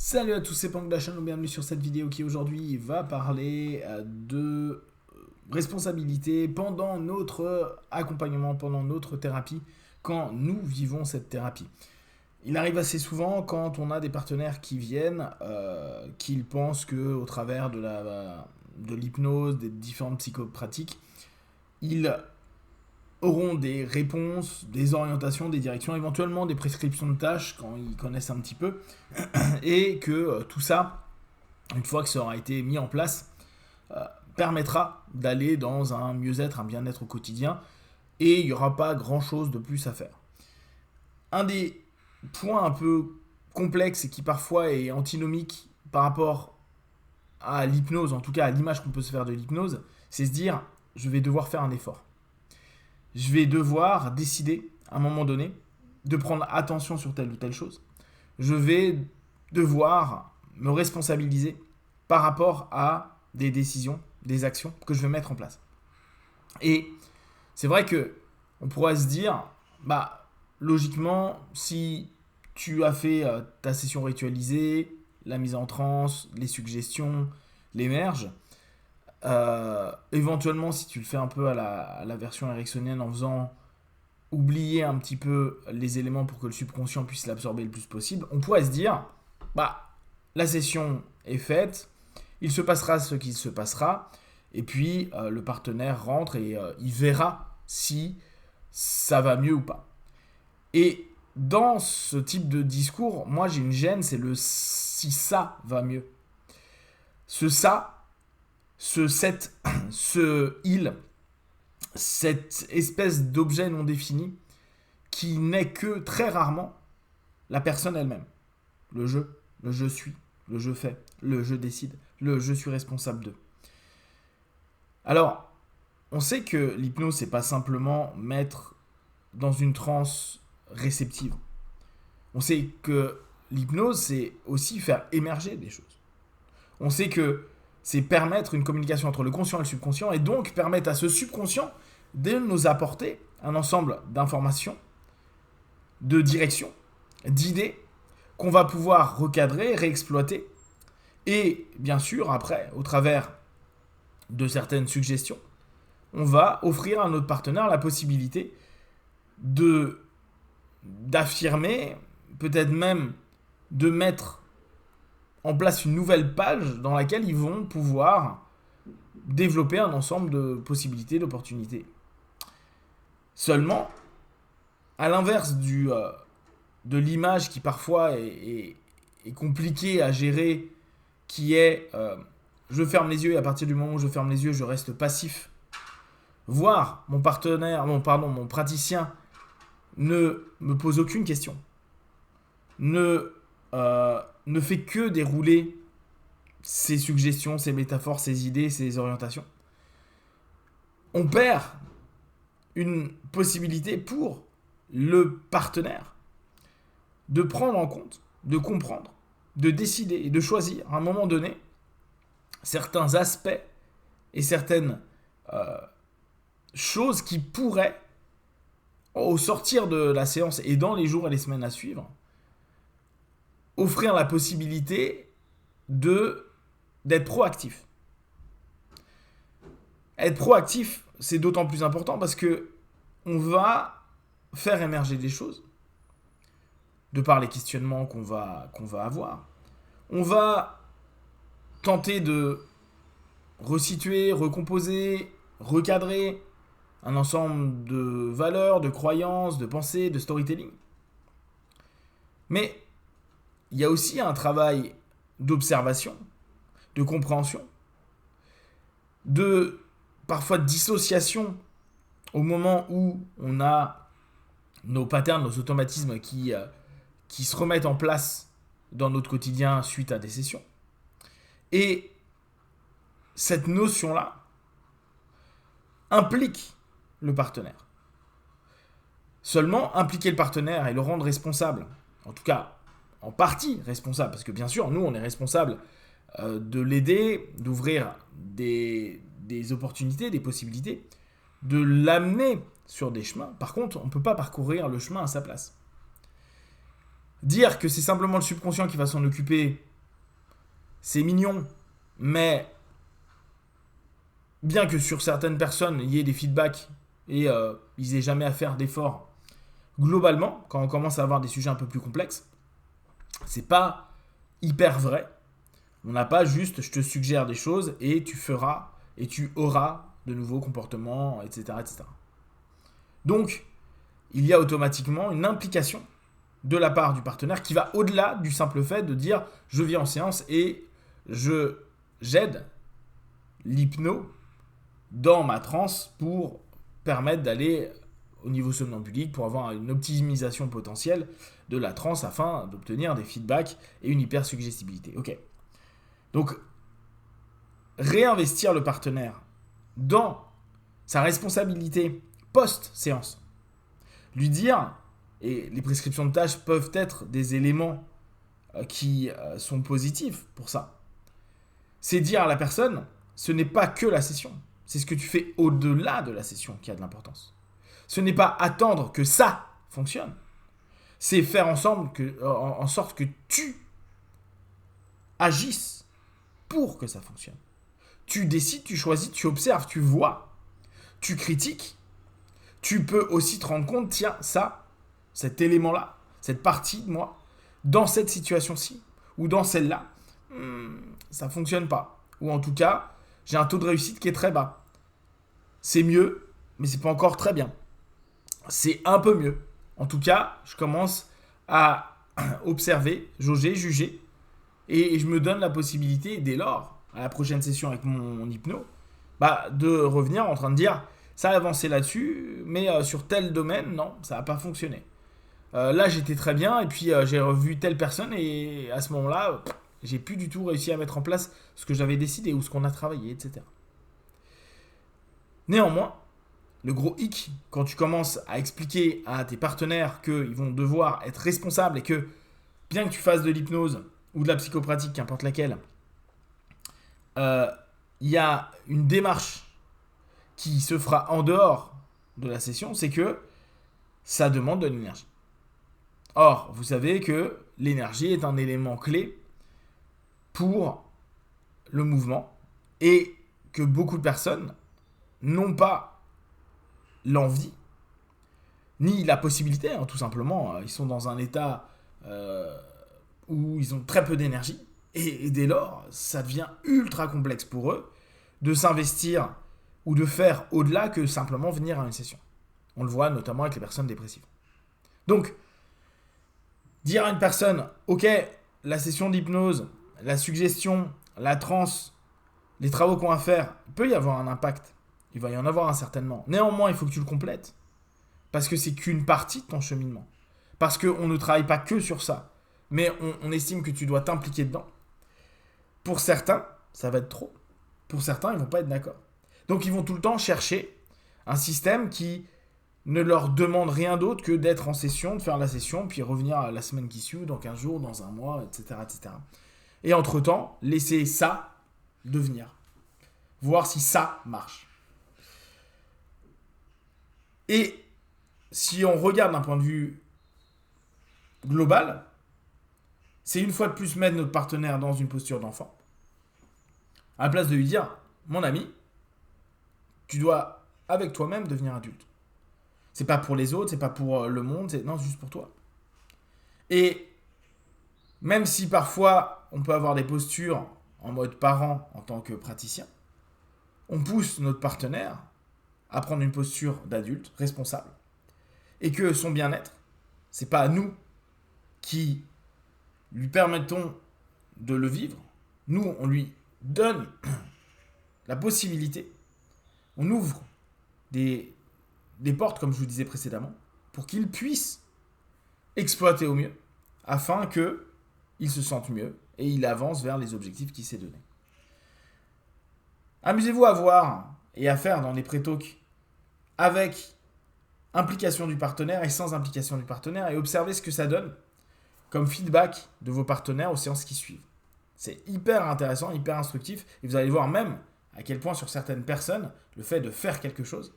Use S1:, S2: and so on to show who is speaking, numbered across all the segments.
S1: Salut à tous, c'est Pank de la chaîne, bienvenue sur cette vidéo qui aujourd'hui va parler de responsabilité pendant notre accompagnement, pendant notre thérapie, quand nous vivons cette thérapie. Il arrive assez souvent quand on a des partenaires qui viennent, qu'ils pensent qu'au travers de l'hypnose, des différentes psychopratiques, ils auront des réponses, des orientations, des directions, éventuellement des prescriptions de tâches quand ils connaissent un petit peu, et que tout ça, une fois que ça aura été mis en place, permettra d'aller dans un mieux-être, un bien-être au quotidien, et il n'y aura pas grand-chose de plus à faire. Un des points un peu complexes et qui parfois est antinomique par rapport à l'hypnose, en tout cas à l'image qu'on peut se faire de l'hypnose, c'est se dire, je vais devoir faire un effort. Je vais devoir décider, à un moment donné, de prendre attention sur telle ou telle chose. Je vais devoir me responsabiliser par rapport à des décisions, des actions que je vais mettre en place. Et c'est vrai que on pourrait se dire, logiquement, si tu as fait ta session ritualisée, la mise en transe, les suggestions, les merges, éventuellement, si tu le fais un peu à la version ericksonienne en faisant oublier un petit peu les éléments pour que le subconscient puisse l'absorber le plus possible, on pourrait se dire, la session est faite, il se passera ce qu'il se passera, et puis le partenaire rentre et il verra si ça va mieux ou pas. Et dans ce type de discours, moi j'ai une gêne, c'est le si ça va mieux. Ce ça, ce il, cette espèce d'objet non défini qui n'est que très rarement la personne elle-même. Le je suis, le je fais, le je décide, le je suis responsable de. Alors, on sait que l'hypnose, c'est pas simplement mettre dans une transe réceptive. On sait que l'hypnose, c'est aussi faire émerger des choses. On sait que c'est permettre une communication entre le conscient et le subconscient, et donc permettre à ce subconscient de nous apporter un ensemble d'informations, de directions, d'idées qu'on va pouvoir recadrer, réexploiter, et bien sûr, après, au travers de certaines suggestions, on va offrir à notre partenaire la possibilité d'affirmer, peut-être même de mettre en place une nouvelle page dans laquelle ils vont pouvoir développer un ensemble de possibilités, d'opportunités. Seulement, à l'inverse de l'image qui parfois est compliquée à gérer, qui est je ferme les yeux et à partir du moment où je ferme les yeux, je reste passif. Voire mon praticien ne me pose aucune question, ne fait que dérouler ses suggestions, ses métaphores, ses idées, ses orientations. On perd une possibilité pour le partenaire de prendre en compte, de comprendre, de décider et de choisir à un moment donné certains aspects et certaines choses qui pourraient, au sortir de la séance et dans les jours et les semaines à suivre, offrir la possibilité d'être proactif. Être proactif, c'est d'autant plus important parce que on va faire émerger des choses de par les questionnements qu'on va avoir. On va tenter de resituer, recomposer, recadrer un ensemble de valeurs, de croyances, de pensées, de storytelling. Mais il y a aussi un travail d'observation, de compréhension, parfois de dissociation au moment où on a nos patterns, nos automatismes qui se remettent en place dans notre quotidien suite à des sessions. Et cette notion-là implique le partenaire. Seulement, impliquer le partenaire et le rendre responsable, en tout cas en partie responsable, parce que bien sûr, nous, on est responsable de l'aider, d'ouvrir des opportunités, des possibilités, de l'amener sur des chemins. Par contre, on ne peut pas parcourir le chemin à sa place. Dire que c'est simplement le subconscient qui va s'en occuper, c'est mignon, mais bien que sur certaines personnes, il y ait des feedbacks et ils aient jamais à faire d'efforts, globalement, quand on commence à avoir des sujets un peu plus complexes, c'est pas hyper vrai. On n'a pas juste je te suggère des choses et tu feras et tu auras de nouveaux comportements, etc., etc. Donc, il y a automatiquement une implication de la part du partenaire qui va au-delà du simple fait de dire je viens en séance et j'aide l'hypno dans ma transe pour permettre d'aller au niveau somnambulique, pour avoir une optimisation potentielle de la transe afin d'obtenir des feedbacks et une hypersuggestibilité. Ok. Donc, réinvestir le partenaire dans sa responsabilité post-séance. Lui dire, et les prescriptions de tâches peuvent être des éléments qui sont positifs pour ça, c'est dire à la personne, ce n'est pas que la session, c'est ce que tu fais au-delà de la session qui a de l'importance. Ce n'est pas attendre que ça fonctionne, c'est faire en sorte que tu agisses pour que ça fonctionne. Tu décides, tu choisis, tu observes, tu vois, tu critiques. Tu peux aussi te rendre compte, tiens, ça, cet élément-là, cette partie de moi, dans cette situation-ci, ou dans celle-là, ça ne fonctionne pas. Ou en tout cas, j'ai un taux de réussite qui est très bas. C'est mieux, mais c'est pas encore très bien. C'est un peu mieux. En tout cas, je commence à observer, jauger, juger, et je me donne la possibilité, dès lors, à la prochaine session avec mon hypno, de revenir en train de dire, ça a avancé là-dessus, mais sur tel domaine, non, ça n'a pas fonctionné. Là, j'étais très bien, et puis j'ai revu telle personne, et à ce moment-là, j'ai plus du tout réussi à mettre en place ce que j'avais décidé, ou ce qu'on a travaillé, etc. Néanmoins, le gros hic, quand tu commences à expliquer à tes partenaires qu'ils vont devoir être responsables, et que, bien que tu fasses de l'hypnose, ou de la psychopratique, qu'importe laquelle, il y a une démarche qui se fera en dehors de la session, c'est que ça demande de l'énergie. Or, vous savez que l'énergie est un élément clé pour le mouvement et que beaucoup de personnes n'ont pas l'envie ni la possibilité, tout simplement. Ils sont dans un état où ils ont très peu d'énergie et dès lors, ça devient ultra complexe pour eux de s'investir ou de faire au-delà que simplement venir à une session. On le voit notamment avec les personnes dépressives. Donc, dire à une personne, ok, la session d'hypnose, la suggestion, la transe, les travaux qu'on va faire, il peut y avoir un impact. Il va y en avoir un certainement. Néanmoins, il faut que tu le complètes. Parce que c'est qu'une partie de ton cheminement. Parce qu'on ne travaille pas que sur ça. Mais on estime que tu dois t'impliquer dedans. Pour certains, ça va être trop. Pour certains, ils ne vont pas être d'accord. Donc, ils vont tout le temps chercher un système qui ne leur demande rien d'autre que d'être en session, de faire la session, puis revenir la semaine qui suit, dans 15 jours, dans un mois, etc. etc. Et entre-temps, laisser ça devenir. Voir si ça marche. Et si on regarde d'un point de vue global, c'est une fois de plus mettre notre partenaire dans une posture d'enfant. À la place de lui dire, mon ami, tu dois avec toi-même devenir adulte. C'est pas pour les autres, c'est pas pour le monde, c'est juste pour toi. Et même si parfois on peut avoir des postures en mode parent en tant que praticien, on pousse notre partenaire à prendre une posture d'adulte responsable. Et que son bien-être, c'est pas nous qui lui permettons de le vivre. Nous, on lui donne la possibilité, on ouvre des portes, comme je vous disais précédemment, pour qu'il puisse exploiter au mieux, afin qu'il se sente mieux et il avance vers les objectifs qu'il s'est donnés. Amusez-vous à voir et à faire dans les pré-talks avec implication du partenaire et sans implication du partenaire et observez ce que ça donne comme feedback de vos partenaires aux séances qui suivent. C'est hyper intéressant, hyper instructif et vous allez voir même à quel point sur certaines personnes, le fait de faire quelque chose,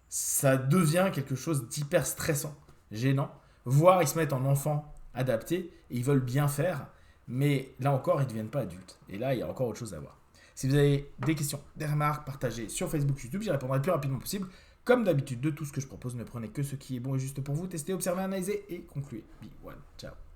S1: ça devient quelque chose d'hyper stressant, gênant, voire ils se mettent en enfant adapté et ils veulent bien faire Mais là encore, ils ne deviennent pas adultes. Et là, il y a encore autre chose à voir. Si vous avez des questions, des remarques, partagez sur Facebook, YouTube, j'y répondrai le plus rapidement possible. Comme d'habitude, de tout ce que je propose, ne prenez que ce qui est bon et juste pour vous. Testez, observez, analysez et concluez. Be one. Ciao.